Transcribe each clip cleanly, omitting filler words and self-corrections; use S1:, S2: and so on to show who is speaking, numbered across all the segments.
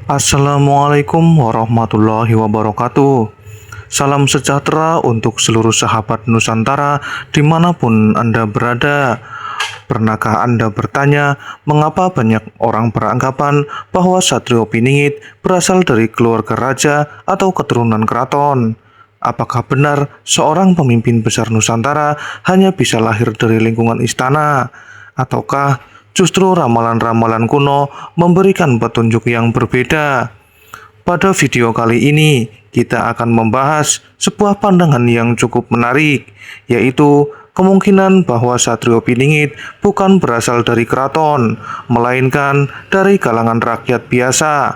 S1: Assalamualaikum warahmatullahi wabarakatuh. Salam sejahtera untuk seluruh sahabat Nusantara dimanapun Anda berada. Pernahkah Anda bertanya mengapa banyak orang beranggapan bahwa Satrio Piningit berasal dari keluarga raja atau keturunan keraton? Apakah benar seorang pemimpin besar Nusantara hanya bisa lahir dari lingkungan istana? Ataukah justru ramalan-ramalan kuno memberikan petunjuk yang berbeda? Pada video kali ini, kita akan membahas sebuah pandangan yang cukup menarik, yaitu kemungkinan bahwa Satrio Piningit bukan berasal dari keraton, melainkan dari kalangan rakyat biasa.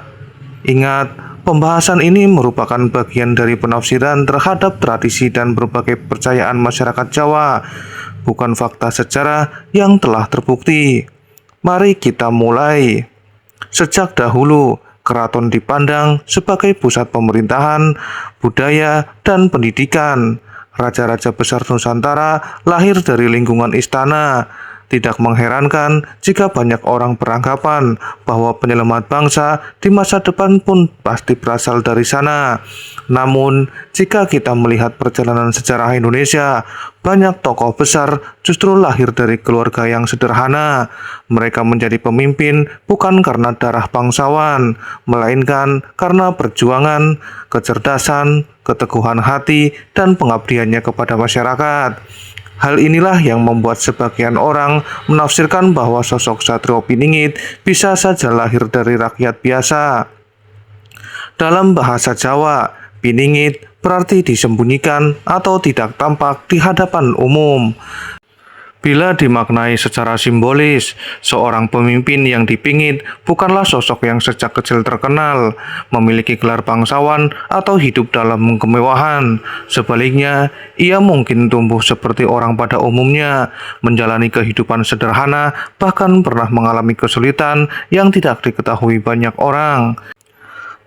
S1: Ingat, pembahasan ini merupakan bagian dari penafsiran terhadap tradisi dan berbagai kepercayaan masyarakat Jawa, bukan fakta sejarah yang telah terbukti. Mari kita mulai. Sejak dahulu, keraton dipandang sebagai pusat pemerintahan, budaya, dan pendidikan. Raja-raja besar Nusantara lahir dari lingkungan istana. Tidak mengherankan jika banyak orang beranggapan bahwa penyelamat bangsa di masa depan pun pasti berasal dari sana. Namun, jika kita melihat perjalanan sejarah Indonesia, banyak tokoh besar justru lahir dari keluarga yang sederhana. Mereka menjadi pemimpin bukan karena darah bangsawan, melainkan karena perjuangan, kecerdasan, keteguhan hati, dan pengabdiannya kepada masyarakat. Hal inilah yang membuat sebagian orang menafsirkan bahwa sosok Satrio Piningit bisa saja lahir dari rakyat biasa. Dalam bahasa Jawa, Piningit berarti disembunyikan atau tidak tampak di hadapan umum. Bila dimaknai secara simbolis, seorang pemimpin yang dipingit bukanlah sosok yang sejak kecil terkenal, memiliki gelar bangsawan, atau hidup dalam kemewahan. Sebaliknya, ia mungkin tumbuh seperti orang pada umumnya, menjalani kehidupan sederhana, bahkan pernah mengalami kesulitan yang tidak diketahui banyak orang.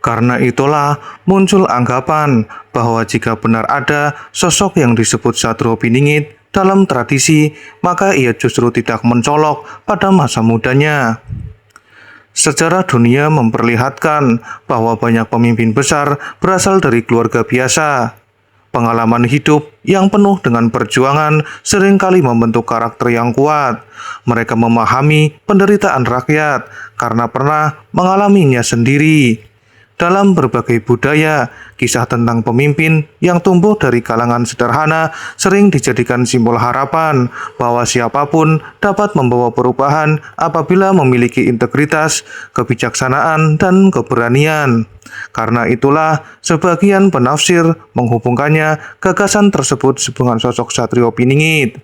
S1: Karena itulah muncul anggapan bahwa jika benar ada sosok yang disebut Satrio Piningit dalam tradisi, maka ia justru tidak mencolok pada masa mudanya. Sejarah dunia memperlihatkan bahwa banyak pemimpin besar berasal dari keluarga biasa. Pengalaman hidup yang penuh dengan perjuangan seringkali membentuk karakter yang kuat. Mereka memahami penderitaan rakyat karena pernah mengalaminya sendiri. Dalam berbagai budaya, kisah tentang pemimpin yang tumbuh dari kalangan sederhana sering dijadikan simbol harapan bahwa siapapun dapat membawa perubahan apabila memiliki integritas, kebijaksanaan, dan keberanian. Karena itulah, sebagian penafsir menghubungkannya gagasan tersebut dengan sosok Satrio Piningit.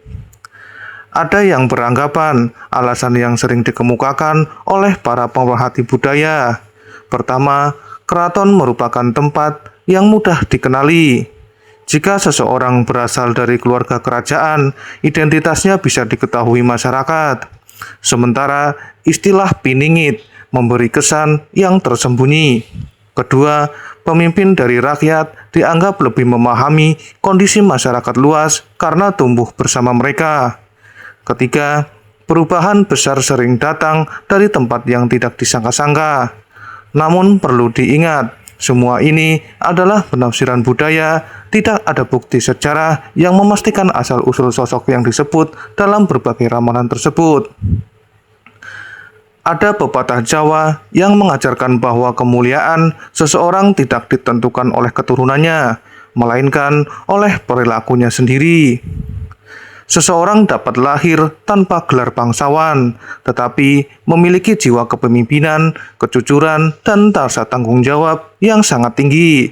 S1: Ada yang beranggapan alasan yang sering dikemukakan oleh para pemerhati budaya. Pertama, keraton merupakan tempat yang mudah dikenali. Jika seseorang berasal dari keluarga kerajaan, identitasnya bisa diketahui masyarakat. Sementara istilah Piningit memberi kesan yang tersembunyi. Kedua, pemimpin dari rakyat dianggap lebih memahami kondisi masyarakat luas karena tumbuh bersama mereka. Ketiga, perubahan besar sering datang dari tempat yang tidak disangka-sangka. Namun perlu diingat, semua ini adalah penafsiran budaya, tidak ada bukti sejarah yang memastikan asal-usul sosok yang disebut dalam berbagai ramalan tersebut. Ada pepatah Jawa yang mengajarkan bahwa kemuliaan seseorang tidak ditentukan oleh keturunannya, melainkan oleh perilakunya sendiri. Seseorang dapat lahir tanpa gelar bangsawan, tetapi memiliki jiwa kepemimpinan, kejujuran, dan rasa tanggung jawab yang sangat tinggi.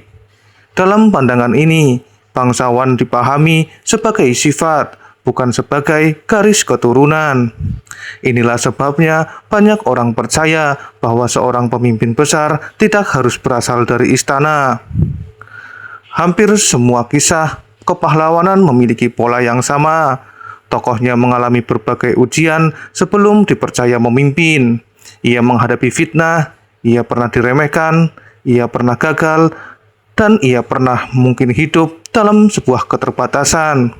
S1: Dalam pandangan ini, bangsawan dipahami sebagai sifat, bukan sebagai garis keturunan. Inilah sebabnya banyak orang percaya bahwa seorang pemimpin besar tidak harus berasal dari istana. Hampir semua kisah kepahlawanan memiliki pola yang sama. Tokohnya mengalami berbagai ujian sebelum dipercaya memimpin. Ia menghadapi fitnah, ia pernah diremehkan, ia pernah gagal, dan ia pernah mungkin hidup dalam sebuah keterbatasan.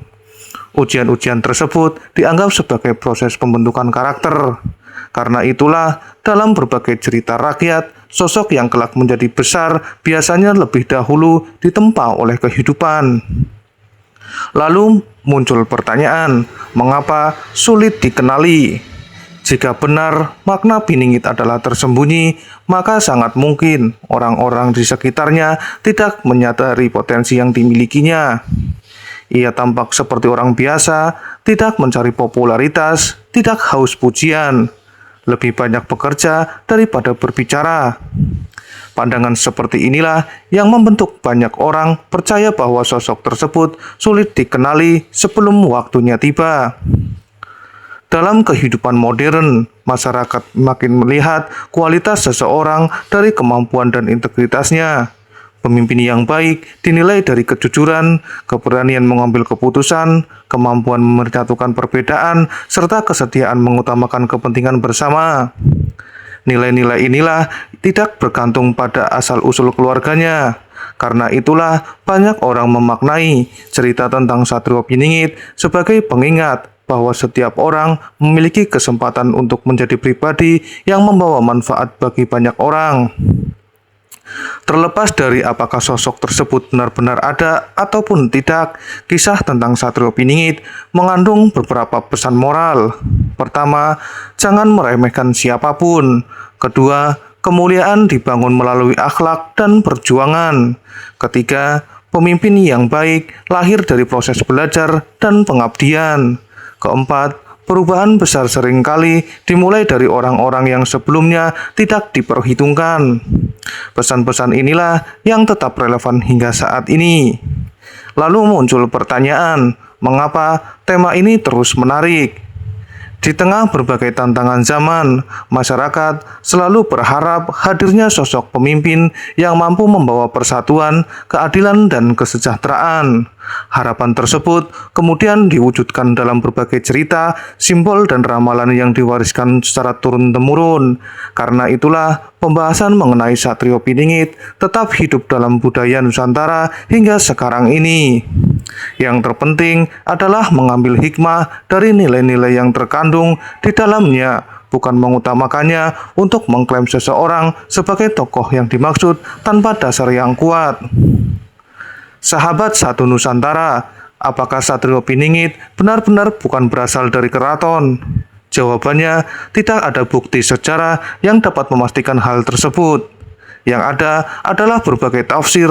S1: Ujian-ujian tersebut dianggap sebagai proses pembentukan karakter. Karena itulah, dalam berbagai cerita rakyat, sosok yang kelak menjadi besar biasanya lebih dahulu ditempa oleh kehidupan. Lalu muncul pertanyaan, mengapa sulit dikenali? Jika benar makna Piningit adalah tersembunyi, maka sangat mungkin orang-orang di sekitarnya tidak menyadari potensi yang dimilikinya. Ia tampak seperti orang biasa, tidak mencari popularitas, tidak haus pujian, lebih banyak bekerja daripada berbicara. Pandangan seperti inilah yang membentuk banyak orang percaya bahwa sosok tersebut sulit dikenali sebelum waktunya tiba. Dalam kehidupan modern, masyarakat makin melihat kualitas seseorang dari kemampuan dan integritasnya. Pemimpin yang baik dinilai dari kejujuran, keberanian mengambil keputusan, kemampuan menyatukan perbedaan, serta kesetiaan mengutamakan kepentingan bersama. Nilai-nilai inilah tidak bergantung pada asal-usul keluarganya. Karena itulah banyak orang memaknai cerita tentang Satrio Piningit sebagai pengingat bahwa setiap orang memiliki kesempatan untuk menjadi pribadi yang membawa manfaat bagi banyak orang. Terlepas dari apakah sosok tersebut benar-benar ada ataupun tidak, kisah tentang Satrio Piningit mengandung beberapa pesan moral. Pertama, jangan meremehkan siapapun. Kedua, kemuliaan dibangun melalui akhlak dan perjuangan. Ketiga, pemimpin yang baik lahir dari proses belajar dan pengabdian. Keempat, perubahan besar seringkali dimulai dari orang-orang yang sebelumnya tidak diperhitungkan. Pesan-pesan inilah yang tetap relevan hingga saat ini. Lalu muncul pertanyaan, mengapa tema ini terus menarik? Di tengah berbagai tantangan zaman, masyarakat selalu berharap hadirnya sosok pemimpin yang mampu membawa persatuan, keadilan, dan kesejahteraan. Harapan tersebut kemudian diwujudkan dalam berbagai cerita, simbol, dan ramalan yang diwariskan secara turun-temurun. Karena itulah, pembahasan mengenai Satrio Piningit tetap hidup dalam budaya Nusantara hingga sekarang ini. Yang terpenting adalah mengambil hikmah dari nilai-nilai yang terkandung di dalamnya, bukan mengutamakannya untuk mengklaim seseorang sebagai tokoh yang dimaksud tanpa dasar yang kuat. Sahabat satu Nusantara, apakah Satrio Piningit benar-benar bukan berasal dari keraton? Jawabannya, tidak ada bukti sejarah yang dapat memastikan hal tersebut. Yang ada adalah berbagai tafsir,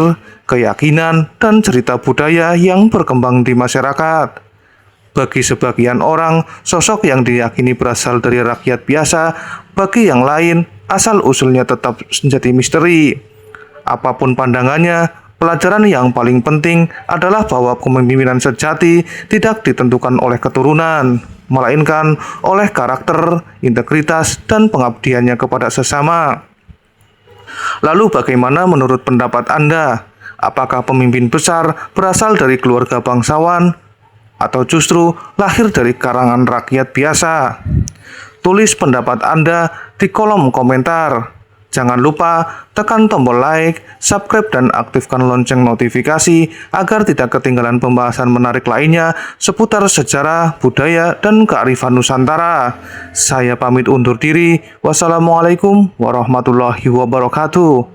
S1: keyakinan, dan cerita budaya yang berkembang di masyarakat. Bagi sebagian orang, sosok yang diyakini berasal dari rakyat biasa, bagi yang lain, asal-usulnya tetap menjadi misteri. Apapun pandangannya, pelajaran yang paling penting adalah bahwa kepemimpinan sejati tidak ditentukan oleh keturunan, melainkan oleh karakter, integritas, dan pengabdiannya kepada sesama. Lalu bagaimana menurut pendapat Anda? Apakah pemimpin besar berasal dari keluarga bangsawan atau justru lahir dari kalangan rakyat biasa? Tulis pendapat Anda di kolom komentar. Jangan lupa tekan tombol like, subscribe, dan aktifkan lonceng notifikasi agar tidak ketinggalan pembahasan menarik lainnya seputar sejarah, budaya, dan kearifan Nusantara. Saya pamit undur diri. Wassalamualaikum warahmatullahi wabarakatuh.